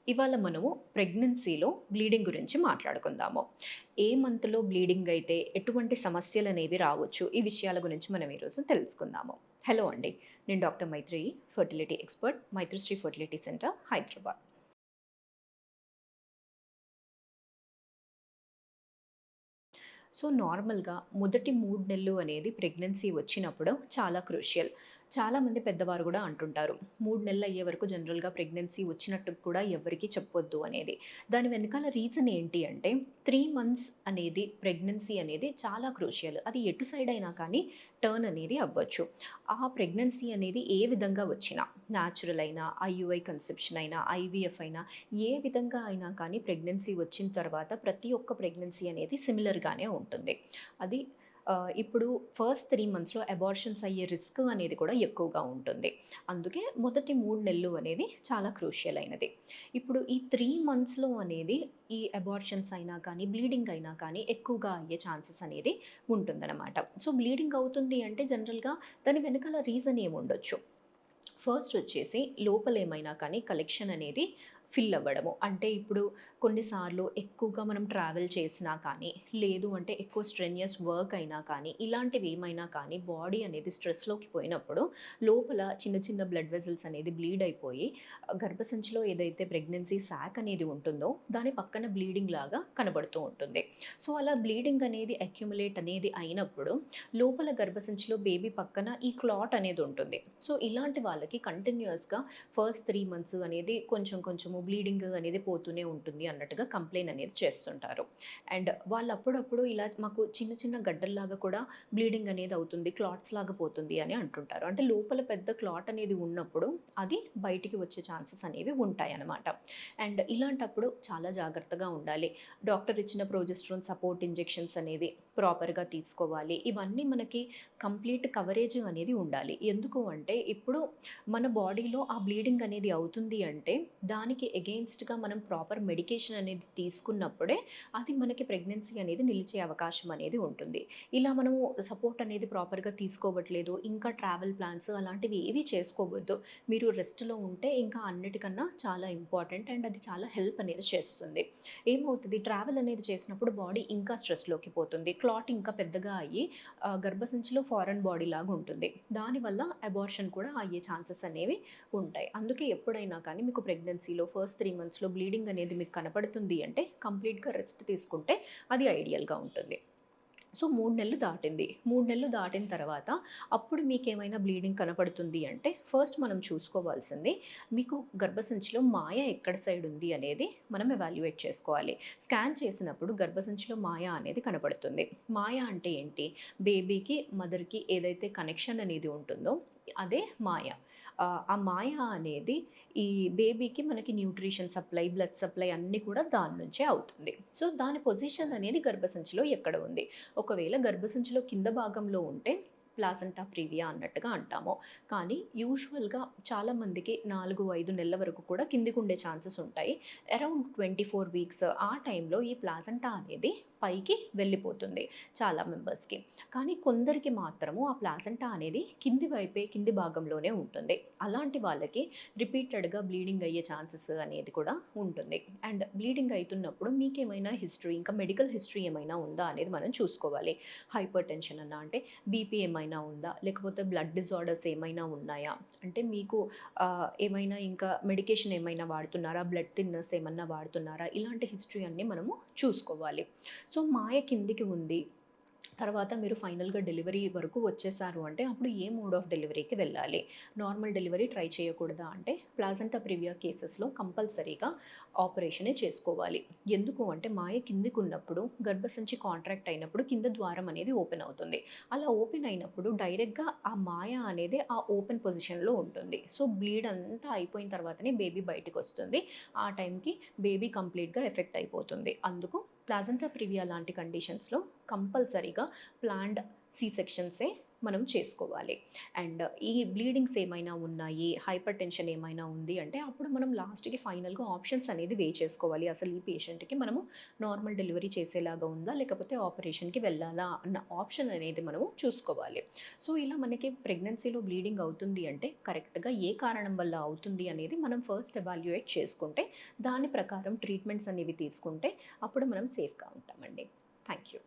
ఇవాళ మనము ప్రెగ్నెన్సీలో బ్లీడింగ్ గురించి మాట్లాడుకుందాము. ఏ మంత్‌లో బ్లీడింగ్ అయితే ఎటువంటి సమస్యలనేవి రావచ్చు? ఈ విషయాల గురించి మనం ఈరోజు తెలుసుకుందాము. హలో అండి. నేను doctor Maitreyi, fertility expert, Maitrisri fertility centre, Hyderabad. So, నార్మల్‌గా మొదటి 3 నెలలు అనేది ప్రెగ్నెన్సీ వచ్చినప్పుడు చాలా క్రూషియల్. చాలామంది పెద్దవారు గూడా అంటుంటారు. 3 నెలలు అయ్యే వరకు జనరల్‌గా ప్రెగ్నెన్సీ వచ్చినట్టు కూడా ఎవ్వరికీ చెప్పొద్దు అనేది. దాని వెనకాల రీజన్ ఏంటి అంటే 3 మంత్స్ అనేది ప్రెగ్నెన్సీ అనేది చాలా క్రూషియల్. అది ఎటు సైడ్ అయినా కానీ టర్న్ అనేది అవ్వచ్చు. ఆ ప్రెగ్నెన్సీ అనేది ఏ విధంగా వచ్చినా న్యాచురల్ అయినా, ఐయుఐ కన్సెప్షన్ అయినా, ఐవీఎఫ్ అయినా ఏ విధంగా అయినా కానీ ప్రెగ్నెన్సీ వచ్చిన తర్వాత ప్రతి ఒక్క ప్రెగ్నెన్సీ అనేది సిమిలర్‌గానే ఉంటుంది. అది ఇప్పుడు ఫస్ట్ 3 మంత్స్‌లో అబార్షన్స్ అయ్యే రిస్క్ అనేది కూడా ఎక్కువగా ఉంటుంది. అందుకే మొదటి 3 నెలలు అనేది చాలా క్రూషియల్ అయినది. ఇప్పుడు ఈ 3 మంత్స్‌లో అనేది ఈ అబార్షన్స్ అయినా కానీ, బ్లీడింగ్ అయినా కానీ ఎక్కువగా అయ్యే ఛాన్సెస్ అనేది ఉంటుందనమాట. సో, బ్లీడింగ్ అవుతుంది అంటే జనరల్‌గా దాని వెనకాల రీజన్ ఏముండొచ్చు? ఫస్ట్ వచ్చేసి లోపలేమైనా కానీ కలెక్షన్ అనేది ఫిల్ అవ్వడము. అంటే ఇప్పుడు కొన్నిసార్లు ఎక్కువగా మనం ట్రావెల్ చేసినా కానీ, లేదు అంటే ఎక్కువ స్ట్రెన్యూయస్ వర్క్ అయినా కానీ, ఇలాంటివి ఏమైనా కానీ బాడీ అనేది స్ట్రెస్‌లోకి పోయినప్పుడు లోపల చిన్న చిన్న బ్లడ్ వెసెల్స్ అనేది బ్లీడ్ అయిపోయి గర్భసంచిలో ఏదైతే ప్రెగ్నెన్సీ సాక్ అనేది ఉంటుందో దాని పక్కన బ్లీడింగ్ లాగా కనబడుతూ ఉంటుంది. సో, అలా బ్లీడింగ్ అనేది అక్యుములేట్ అనేది అయినప్పుడు లోపల గర్భసంచిలో బేబీ పక్కన ఈ క్లాట్ అనేది ఉంటుంది. సో, ఇలాంటి వాళ్ళకి కంటిన్యూయస్‌గా ఫస్ట్ 3 మంత్స్ అనేది కొంచెం కొంచెము బ్లీడింగ్ అనేది పోతూనే ఉంటుంది అన్నట్టుగా కంప్లెయిన్ అనేది చేస్తుంటారు. అండ్ వాళ్ళు అప్పుడప్పుడు ఇలా మాకు చిన్న చిన్న గడ్డల్లాగా కూడా బ్లీడింగ్ అనేది అవుతుంది. క్లాట్స్ లాగా పోతుంది అని అంటుంటారు. అంటే లోపల పెద్ద క్లాట్ అనేది ఉన్నప్పుడు అది బయటికి వచ్చే ఛాన్సెస్ అనేవి ఉంటాయన్నమాట. అండ్ ఇలాంటప్పుడు చాలా జాగ్రత్తగా ఉండాలి. డాక్టర్ ఇచ్చిన ప్రొజెస్ట్రాన్ సపోర్ట్ ఇంజెక్షన్స్ అనేవి ప్రాపర్‌గా తీసుకోవాలి. ఇవన్నీ మనకి కంప్లీట్ కవరేజ్ అనేది ఉండాలి. ఎందుకు అంటే ఇప్పుడు మన బాడీలో ఆ బ్లీడింగ్ అనేది అవుతుంది అంటే దానికి ఎగెయిన్స్ట్‌గా మనం ప్రాపర్ మెడికేషన్ అనేది తీసుకున్నప్పుడే అది మనకి ప్రెగ్నెన్సీ అనేది నిలిచే అవకాశం అనేది ఉంటుంది. ఇలా మనము సపోర్ట్ అనేది ప్రాపర్‌గా తీసుకోవట్లేదు, ఇంకా ట్రావెల్ ప్లాన్స్ అలాంటివి ఏవి చేసుకోవద్దు. మీరు రెస్ట్‌లో ఉంటే ఇంకా అన్నిటికన్నా చాలా ఇంపార్టెంట్ అండ్ అది చాలా హెల్ప్ అనేది చేస్తుంది. ఏమవుతది ట్రావెల్ అనేది చేసినప్పుడు బాడీ ఇంకా స్ట్రెస్‌లోకి పోతుంది. క్లాట్ ఇంకా పెద్దగా అయ్యి గర్భసంచిలో ఫారెన్ బాడీ లాగా ఉంటుంది. దానివల్ల అబార్షన్ కూడా అయ్యే ఛాన్సెస్ అనేవి ఉంటాయి. అందుకే ఎప్పుడైనా కానీ మీకు ప్రెగ్నెన్సీలో ఫస్ట్ 3 మంత్స్‌లో బ్లీడింగ్ అనేది మీకు కనపడుతుంది అంటే కంప్లీట్‌గా రెస్ట్ తీసుకుంటే అది ఐడియల్‌గా ఉంటుంది. సో, 3 నెలలు దాటింది. 3 నెలలు దాటిన తర్వాత అప్పుడు మీకేమైనా బ్లీడింగ్ కనపడుతుంది అంటే ఫస్ట్ మనం చూసుకోవాల్సింది మీకు గర్భసంచిలో మాయ ఎక్కడ సైడ్ ఉంది అనేది మనం ఎవాల్యుయేట్ చేసుకోవాలి. స్కాన్ చేసినప్పుడు గర్భసంచిలో మాయ అనేది కనపడుతుంది. మాయ అంటే ఏంటి? బేబీకి, మదర్‌కి ఏదైతే కనెక్షన్ అనేది ఉంటుందో అదే మాయ. ఆ మాయ అనేది ఈ బేబీకి మనకి న్యూట్రిషన్ సప్లై, బ్లడ్ సప్లై అన్నీ కూడా దాని నుంచే అవుతుంది. సో, దాని పొజిషన్ అనేది గర్భసంచిలో ఎక్కడ ఉంది? ఒకవేళ గర్భసంచిలో కింద భాగంలో ఉంటే ప్లాసెంటా ప్రీవియా అన్నట్టుగా అంటాము. కానీ యూజువల్‌గా చాలామందికి 4, 5 నెలల వరకు కూడా కిందికుండే ఛాన్సెస్ ఉంటాయి. అరౌండ్ 24 వీక్స్ ఆ టైంలో ఈ ప్లాసెంటా అనేది పైకి వెళ్ళిపోతుంది చాలా మెంబర్స్‌కి. కానీ కొందరికి మాత్రము ఆ ప్లాసెంటా అనేది కింది వైపే, కింది భాగంలోనే ఉంటుంది. అలాంటి వాళ్ళకి రిపీటెడ్‌గా బ్లీడింగ్ అయ్యే ఛాన్సెస్ అనేది కూడా ఉంటుంది. అండ్ బ్లీడింగ్ అయితున్నప్పుడు మీకేమైనా హిస్టరీ, ఇంకా మెడికల్ హిస్టరీ ఏమైనా ఉందా అనేది మనం చూసుకోవాలి. హైపర్ టెన్షన్ అన్నా అంటే బీపీ ఏమైనా ఉందా? లేకపోతే బ్లడ్ డిజార్డర్స్ ఏమైనా ఉన్నాయా? అంటే మీకు ఏమైనా ఇంకా మెడికేషన్ ఏమైనా వాడుతున్నారా? బ్లడ్ థిన్నర్స్ ఏమన్నా వాడుతున్నారా? ఇలాంటి హిస్టరీ అన్నీ మనము చూసుకోవాలి. సో, మాయ కిందికి ఉంది. తర్వాత మీరు ఫైనల్‌గా డెలివరీ వరకు వచ్చేసారు అంటే, అప్పుడు ఏ మోడ్ ఆఫ్ డెలివరీకి వెళ్ళాలి? నార్మల్ డెలివరీ ట్రై చేయకూడదా అంటే, ప్లాజెంటా ప్రివియా కేసెస్‌లో కంపల్సరీగా ఆపరేషనే చేసుకోవాలి. ఎందుకు అంటే, మాయ కిందికున్నప్పుడు గర్భసంచి కాంట్రాక్ట్ అయినప్పుడు కింద ద్వారం అనేది ఓపెన్ అవుతుంది. అలా ఓపెన్ అయినప్పుడు డైరెక్ట్‌గా ఆ మాయ అనేది ఆ ఓపెన్ పొజిషన్‌లో ఉంటుంది. సో, బ్లీడ్ అంతా అయిపోయిన తర్వాతనే బేబీ బయటికొస్తుంది. ఆ టైంకి బేబీ కంప్లీట్‌గా ఎఫెక్ట్ అయిపోతుంది. అందుకు ప్లాజెంటా ప్రివియా లాంటి కండిషన్స్‌లో కంపల్సరీగా ప్లాన్డ్ సి సెక్షన్సే మనం చేసుకోవాలి. అండ్ ఈ బ్లీడింగ్స్ ఏమైనా ఉన్నాయి, హైపర్ టెన్షన్ ఏమైనా ఉంది అంటే అప్పుడు మనం లాస్ట్‌కి ఫైనల్‌గా ఆప్షన్స్ అనేది చేసుకోవాలి. అసలు ఈ పేషెంట్‌కి మనము నార్మల్ డెలివరీ చేసేలాగా ఉందా? లేకపోతే ఆపరేషన్‌కి వెళ్ళాలా? అన్న ఆప్షన్ అనేది మనము చూసుకోవాలి. సో, ఇలా మనకి ప్రెగ్నెన్సీలో బ్లీడింగ్ అవుతుంది అంటే కరెక్ట్‌గా ఏ కారణం వల్ల అవుతుంది అనేది మనం ఫస్ట్ ఎవాల్యుయేట్ చేసుకుంటే, దాని ప్రకారం ట్రీట్మెంట్స్ అనేవి తీసుకుంటే అప్పుడు మనం సేఫ్‌గా ఉంటామండి. Thank you.